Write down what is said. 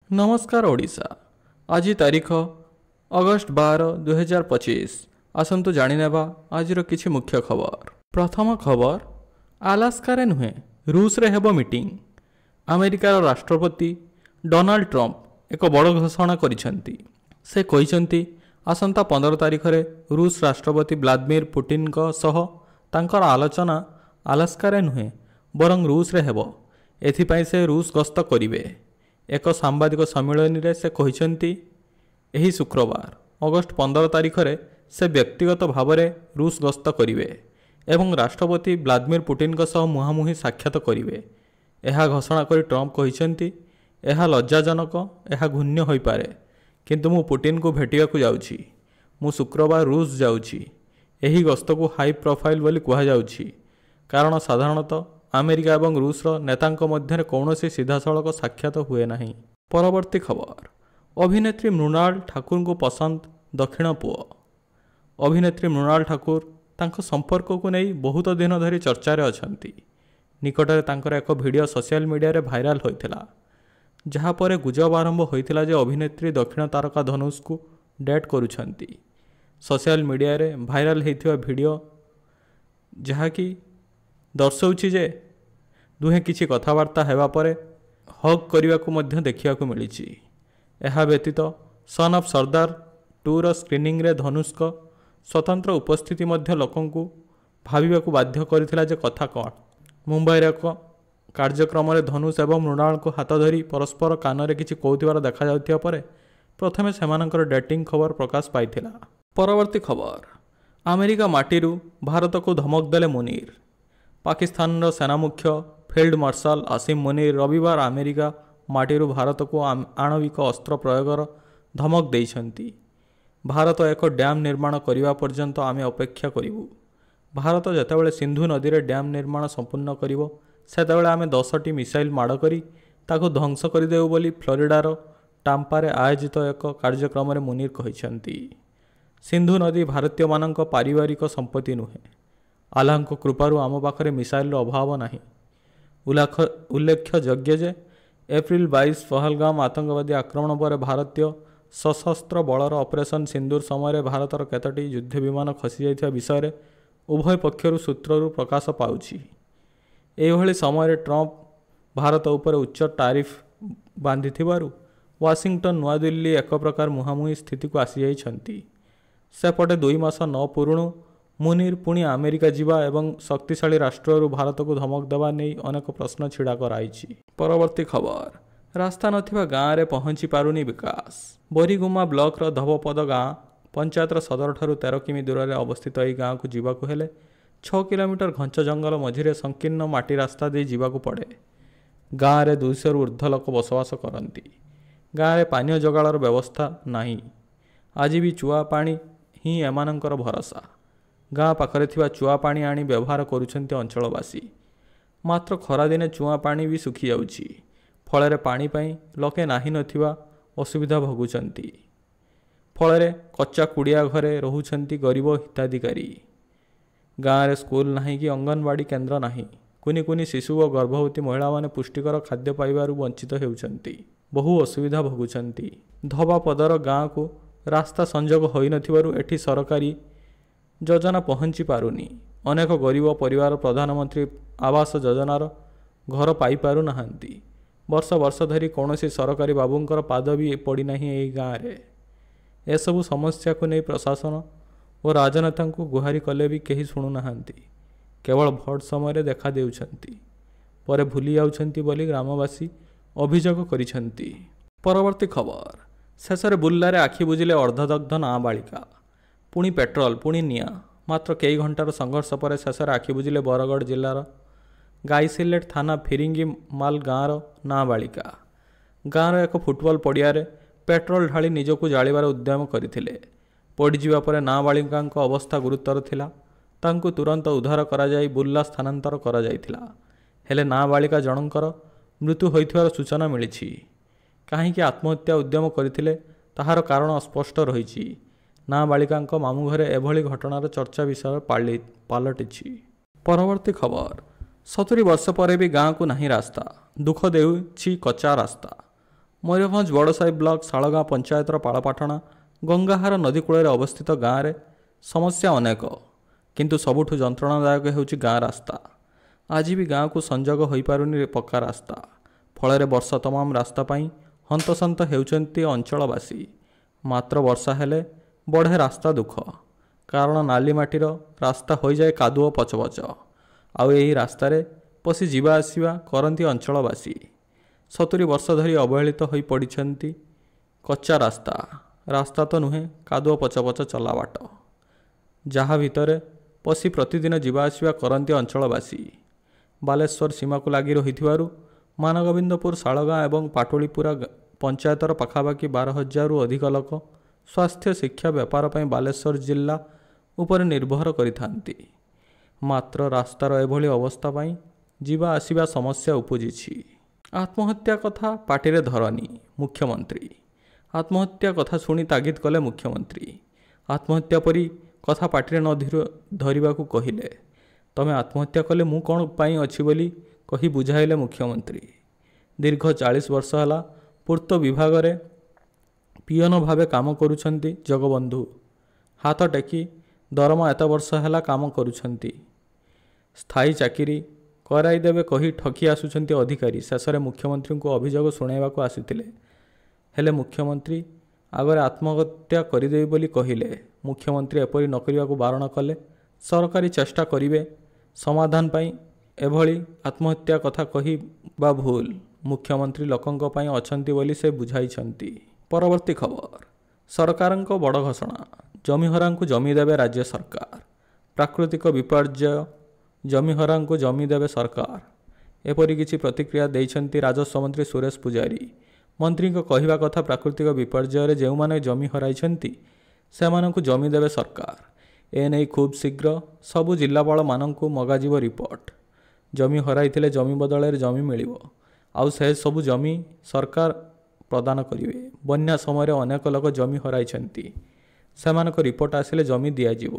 नमस्कार ओडिशा। आज तारीख अगस्ट 12 2025। आसतु जाणीनेबा आज किछि मुख्य खबर। प्रथम खबर, आलास्कार नुहे रूस रे हेबो मीटिंग। अमेरिकार राष्ट्रपति डोनाल्ड ट्रम्प एक बड़ घोषणा करिसेंती। से कहिसेंती आसंता 15 तारिख रे रूस राष्ट्रपति व्लादिमीर पुतिन को सह तांकर आलोचना आलास्कार नुहे बरं रूस रे हेबो। एथिपाई से रूस गस्त करिवे। एक सांबादिक सम्मेलन रे से कहिसेंती एही शुक्रवार अगस्ट 15 तारिख रे से व्यक्तिगत भाव में रूस गस्त करिवे एवं राष्ट्रपति व्लादिमीर पुतिन को सह मुहांमुही साक्षात करिवे। एहा घोषणा करी ट्रम्प कहिसेंती एहा लज्जाजनक, एहा घृण्य होई पारे, किंतु मु पुतिन को भेटियाकु जाउछि। मु शुक्रवार रूस जाउछि। एही गस्त को हाई प्रोफाइल बोली कहा जाउछि, कारण साधारणतः अमेरिका एवं रूस नेतांक मध्य कौनसी सीधासलख साक्षात हुए नहीं। परवर्ती खबर, अभिनेत्री मृणाल ठाकुर को पसंद दक्षिण पुओ। अभिनेत्री मृणाल ठाकुर तांको संपर्क को नहीं बहुत दिन धरी चर्चार अछंती। निकटरे तांकर एक वीडियो सोशल मीडिया रे भाइराल होइथिला, जहाँ पर गुजब आरंभ होइथिला जे अभिनेत्री दक्षिण तारका धनुष को डेट करुछंती। सोशल मीडिया रे भाइराल होइथिबा वीडियो जहाँकि दर्शाउछि जे दुहे किछि कथबार्ता हेबा परे हग करने को देखा मिली। यह व्यतीत सन ऑफ सरदार 2 स्क्रीनिंग रे धनुष को स्वतंत्र उपस्थिति लोकों को भाविबा को बाध्य करथिला जे कथा कौन। मुंबई एक कार्यक्रम रे धनुष एवं मृणाल को हाथ धरी परस्पर कान रे किछि कहउथिबार देखा जाउथिया परे प्रथमे सेमानकर डेटिंग खबर प्रकाश पाइथिला। परवर्ती खबर, अमेरिका माटीरू भारत को धमक देले मुनीर। पाकिस्तान सेना मुख्य फील्ड मार्शल आसिम मुनीर रविवार अमेरिका माटीरू भारत को आणविक अस्त्र प्रयोगर धमक देइछंती। भारत एक डैम निर्माण करने पर्यंत आमे अपेक्षा करिवु। भारत जेतेबेले सिंधु नदी रे डैम निर्माण संपूर्ण करिवो सेतेबेले आमे 10टी मिसाइल माड़ करी ताको ध्वंस करदेउ बोली फ्लोरिडार टाम्पा रे आयोजित एक कार्यक्रम रे मुनीर कहिछंती। सिंधु नदी भारतीय मानक पारिवारिक संपत्ति नुहे। आल्लाहଙ୍କ कृपारू आम पाखरे मिसाइल अभाव नहीं। उल्लेख्य योग्य जे एप्रिल 22 पहलगाम आतंकवादी आक्रमण पर भारतीय सशस्त्र बलर ऑपरेशन सिंदूर समय भारतर केतोटी युद्ध विमान खसी जाइथिबा विषय उभय पक्षर सूत्ररू प्रकाश पाउछि। एभली समय ट्रम्प भारत उपर उच्च टारिफ बांधिथिबारु वाशिंगटन नूआ दिल्ली एक प्रकार मुहांमुही स्थिति को आसी जाइछंती। सेपटे 2 मास न पुरुणु मुनीर पुणी अमेरिका जीवा एवं शक्तिशाली राष्ट्र भारत को धमक देवा नहीं अनेक प्रश्न छिड़ा कराइछि। परवर्ती खबर, रास्ता नथिबा गाँव रे पहुँची पारुनी विकास। बोरीगुमा ब्लॉक रो धवपद गाँ पंचायत सदर ठारू 13 किमी दूर में अवस्थित यह गाँव को जीवाकु हेले 6 किलोमीटर घंच जंगल मझिरे संकीर्ण माटी रास्ता दे जीवाकु पड़े। गाँव रे 200 ऊर्ध्व लोक बसवास करती। गाँव रे पानीय जगाड़र व्यवस्था नहीं। आज भी चुआ पानी ही एमानंकर भरोसा। गाँ पाखरे थिबा चुआ पानी आनी व्यवहार करुछंती अंचलवासी। मात्र खरा दिने चुआ पानी भी सुखी जाउछि। फଳରେ पानी पाई लोके नाही नथिबा असुविधा भोगुछंती। फଳରେ कच्चा कुड़िया घरे रहुछंती गरीब हिताधिकारी। गाँ रे स्कूल नाही कि अंगनवाड़ी केन्द्र नाही। कुनी कुनी शिशु और गर्भवती महिला माने पुष्टिकर खाद्य पाइबारु वंचित हेउछंती। बहु असुविधा भोगुछंती। धवापदर गाँ को रास्ता संजोग होई नथिबारु एठी सरकारी योजना पहुँची पारुनी। अनेक गरीब परिवार प्रधानमंत्री आवास योजनार घर पाई पारु नाहांती। वर्ष वर्ष धरी कौनसी सरकारी बाबूंकर पाद भी पड़ी नहीं एही गाँव रे। एसबु समस्या को नहीं प्रशासन और राजनेता को गुहारी कले भी कहीं शुणु नाहांती। केवल भोट समय देखा देउछंती, परे भूली जाउछंती बोली ग्रामवासी अभियोग करिछंती। परवर्ती खबर, शेषरे बुल्लारे आखि बुझिले अर्धदग्ध नाबालिका। पुणी पेट्रोल पुणी निया। मात्र कई घंटार संघर्ष पर शेष आखि बुझिले बरगढ़ जिलार गाईसिलेट थाना फिरिंगी माल गाँवर नाबालिका। गाँवर एक फुटबॉल पड़िया पेट्रोल ढाली निजको जालिबार उद्यम करथिले। पड़ीजिबा परे नाबालिका अवस्था गुरुतर थिला। तांको तुरंत उद्धार कराई बुर्ला स्थानांतर करा जायथिला। हेले नाबालिका जनकर मृत्यु होइथिबार सूचना मिलिछि। काहींकि आत्महत्या उद्यम करथिले ताहार कारण अस्पष्ट रहिछि। नाबालिका मामू घरे एभली घटनार चर्चा विषय पलटिछि। परवर्ती खबर, 70 वर्ष पर भी गाँव को नहीं रास्ता। दुख देउछि कच्चा रास्ता। ମୟୂରଭଞ୍ଜ ବଡ଼ସାହି ବ୍ଲକ ଶାଳଗାଁ ପଞ୍ଚାୟତର ପାଳପାଟଣା ଗଙ୍ଗାହାର ନଦୀ କୂଳରେ ଅବସ୍ଥିତ ଗାଁରେ ସମସ୍ୟା ଅନେକ, କିନ୍ତୁ ସବୁଠୁ ଯନ୍ତ୍ରଣାଦାୟକ ହେଉଛି ଗାଁ ରାସ୍ତା। ଆଜି ବି ଗାଁକୁ ସଂଯୋଗ ହୋଇପାରୁନି ପକ୍କା ରାସ୍ତା। ଫଳରେ ବର୍ଷ ତମାମ ରାସ୍ତା ପାଇଁ ହନ୍ତସନ୍ତ ହେଉଛନ୍ତି ଅଞ୍ଚଳବାସୀ। ମାତ୍ର ବର୍ଷା ହେଲେ ବଢ଼େ ରାସ୍ତା ଦୁଃଖ, କାରଣ ନାଲି ମାଟିର ରାସ୍ତା ହୋଇଯାଏ କାଦୁଅ ପଚପଚ। ଆଉ ଏହି ରାସ୍ତାରେ ପଶି ଯିବା ଆସିବା କରନ୍ତି ଅଞ୍ଚଳବାସୀ। 70 ବର୍ଷ ଧରି ଅବହେଳିତ ହୋଇ ପଡ଼ିଛନ୍ତି କଚ୍ଚା ରାସ୍ତା। ରାସ୍ତା ତ ନୁହେଁ, କାଦୁଅ ପଚପଚ ଚଲାବାଟ, ଯାହା ଭିତରେ ପଶି ପ୍ରତିଦିନ ଯିବା ଆସିବା କରନ୍ତି ଅଞ୍ଚଳବାସୀ। ବାଲେଶ୍ୱର ସୀମାକୁ ଲାଗି ରହିଥିବାରୁ ମାନଗୋବିନ୍ଦପୁର, ଶାଳଗାଁ ଏବଂ ପାଟୁଳିପୁରା ପଞ୍ଚାୟତର ପାଖାପାଖି 12,000ରୁ ଅଧିକ ଲୋକ ସ୍ୱାସ୍ଥ୍ୟ, ଶିକ୍ଷା, ବେପାର ପାଇଁ ବାଲେଶ୍ୱର ଜିଲ୍ଲା ଉପରେ ନିର୍ଭର କରିଥାନ୍ତି। ମାତ୍ର ରାସ୍ତାର ଏଭଳି ଅବସ୍ଥା ପାଇଁ ଯିବା ଆସିବା ସମସ୍ୟା ଉପୁଜିଛି। ଆତ୍ମହତ୍ୟା କଥା ପାଟିରେ ଧରନି ମୁଖ୍ୟମନ୍ତ୍ରୀ। ଆତ୍ମହତ୍ୟା କଥା ଶୁଣି ତାଗିଦ କଲେ ମୁଖ୍ୟମନ୍ତ୍ରୀ। ଆତ୍ମହତ୍ୟା ପରି କଥା ପାଟିରେ ନ ଧରିବାକୁ କହିଲେ। ତମେ ଆତ୍ମହତ୍ୟା କଲେ ମୁଁ କ'ଣ ପାଇଁ ଅଛି ବୋଲି କହି ବୁଝାଇଲେ ମୁଖ୍ୟମନ୍ତ୍ରୀ। ଦୀର୍ଘ 40 ବର୍ଷ ହେଲା ପୂର୍ତ୍ତ ବିଭାଗରେ ପିଅନ ଭାବେ କାମ କରୁଛନ୍ତି ଜଗବନ୍ଧୁ। ହାତ ଟେକି ଦରମା ଏତେ ବର୍ଷ ହେଲା କାମ କରୁଛନ୍ତି। ସ୍ଥାୟୀ ଚାକିରି କରାଇଦେବେ କହି ଠକି ଆସୁଛନ୍ତି ଅଧିକାରୀ। ଶେଷରେ ମୁଖ୍ୟମନ୍ତ୍ରୀଙ୍କୁ ଅଭିଯୋଗ ଶୁଣାଇବାକୁ ଆସିଥିଲେ, ହେଲେ ମୁଖ୍ୟମନ୍ତ୍ରୀ ଆଗରେ ଆତ୍ମହତ୍ୟା କରିଦେବି ବୋଲି କହିଲେ। ମୁଖ୍ୟମନ୍ତ୍ରୀ ଏପରି ନ କରିବାକୁ ବାରଣ କଲେ। ସରକାରୀ ଚେଷ୍ଟା କରିବେ ସମାଧାନ ପାଇଁ। ଏଭଳି ଆତ୍ମହତ୍ୟା କଥା କହିବା ଭୁଲ। ମୁଖ୍ୟମନ୍ତ୍ରୀ ଲୋକଙ୍କ ପାଇଁ ଅଛନ୍ତି ବୋଲି ସେ ବୁଝାଇଛନ୍ତି। ପରବର୍ତ୍ତୀ ଖବର। ସରକାରଙ୍କ ବଡ଼ ଘୋଷଣା। ଜମିହରାଙ୍କୁ ଜମି ଦେବେ ରାଜ୍ୟ ସରକାର। ପ୍ରାକୃତିକ ବିପର୍ଯ୍ୟୟ ଜମିହରାଙ୍କୁ ଜମି ଦେବେ ସରକାର। ଏପରି କିଛି ପ୍ରତିକ୍ରିୟା ଦେଇଛନ୍ତି ରାଜସ୍ୱ ମନ୍ତ୍ରୀ ସୁରେଶ ପୂଜାରୀ। ମନ୍ତ୍ରୀଙ୍କ କହିବା କଥା, ପ୍ରାକୃତିକ ବିପର୍ଯ୍ୟୟରେ ଯେଉଁମାନେ ଜମି ହରାଇଛନ୍ତି ସେମାନଙ୍କୁ ଜମି ଦେବେ ସରକାର। ଏନେଇ ଖୁବ୍ ଶୀଘ୍ର ସବୁ ଜିଲ୍ଲାପାଳମାନଙ୍କୁ ମଗାଯିବ ରିପୋର୍ଟ। ଜମି ହରାଇଥିଲେ ଜମି ବଦଳରେ ଜମି ମିଳିବ, ଆଉ ସେ ସବୁ ଜମି ସରକାର ପ୍ରଦାନ କରିବେ। ବନ୍ୟା ସମୟରେ ଅନେକ ଲୋକ ଜମି ହରାଇଛନ୍ତି, ସେମାନଙ୍କ ରିପୋର୍ଟ ଆସିଲେ ଜମି ଦିଆଯିବ।